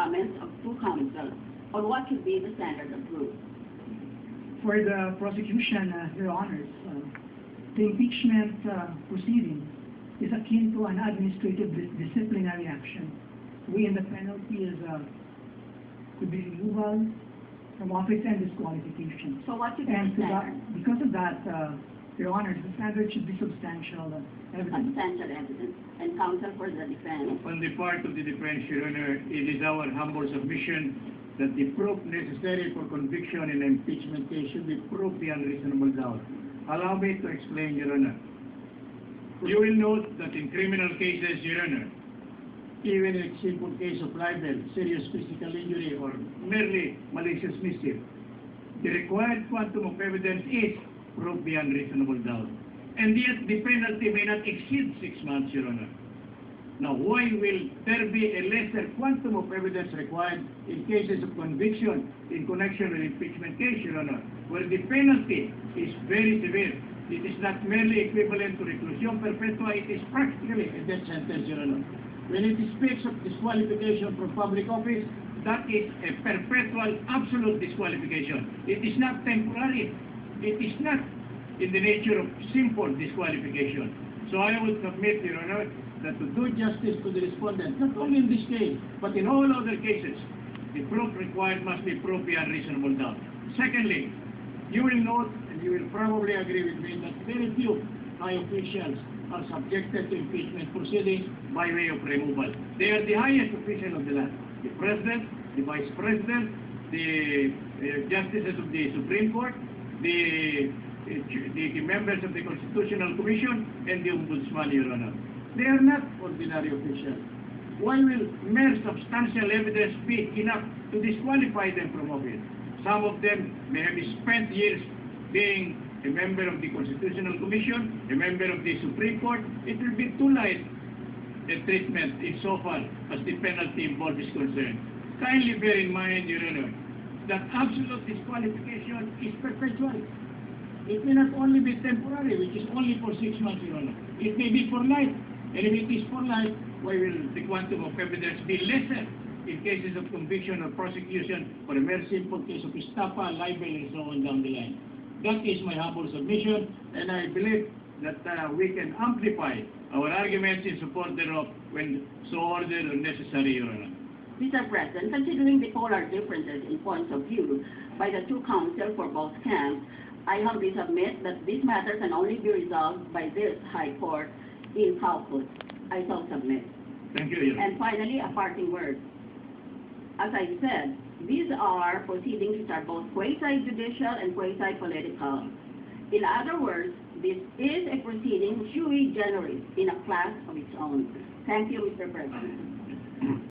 comments of two counsel on what should be the standard of proof. For the prosecution, Your Honors, the impeachment proceeding is akin to an administrative disciplinary action. Wherein the penalty is could be removal from office and disqualification. So what should be And the standard? because of that, Your Honors, the standard should be substantial evidence. Substantial evidence. And counsel for the defense. On the part of the defense, Your Honor, it is our humble submission that the proof necessary for conviction in an impeachment case should be proof beyond reasonable doubt. Allow me to explain, Your Honor. You will note that in criminal cases, Your Honor, even in a simple case of libel, serious physical injury, or merely malicious mischief, the required quantum of evidence is proof beyond reasonable doubt. And yet, the penalty may not exceed 6 months, Your Honor. Now, why will there be a lesser quantum of evidence required in cases of conviction in connection with impeachment case, Your Honor, where the penalty is very severe? It is not merely equivalent to reclusion perpetua, it is practically a death sentence, Your Honor. When it speaks of disqualification from public office, that is a perpetual, absolute disqualification. It is not temporary. It is not in the nature of simple disqualification. So I would submit, Your Honor, that to do justice to the respondent, not only in this case, but in all other cases, the proof required must be proof beyond reasonable doubt. Secondly, you will note, and you will probably agree with me, that very few high officials are subjected to impeachment proceedings by way of removal. They are the highest official of the land. The President, the Vice President, the Justices of the Supreme Court, the members of the Constitutional Commission, and the Ombudsman, Your Honor. They are not ordinary officials. Why will mere substantial evidence be enough to disqualify them from office? Some of them may have spent years being a member of the Constitutional Commission, a member of the Supreme Court. It will be too light a treatment insofar as the penalty involved is concerned. Kindly bear in mind, Your Honor, that absolute disqualification is perpetual. It may not only be temporary, which is only for 6 months, Your Honor. It may be for life. And if it is for life, why will the quantum of evidence be lesser in cases of conviction or prosecution for a mere simple case of estafa, libel, and so on down the line? That is my humble submission, and I believe that we can amplify our arguments in support thereof when so ordered or necessary, Your Honor. Mr. President, considering the polar differences in points of view by the two counsel for both camps, I humbly submit that this matter can only be resolved by this High Court in Calcutta. I so submit. Thank you, Your Honor. And finally, a parting word. As I said, these are proceedings which are both quasi-judicial and quasi-political. In other words, this is a proceeding sui generis in a class of its own. Thank you, Mr. President.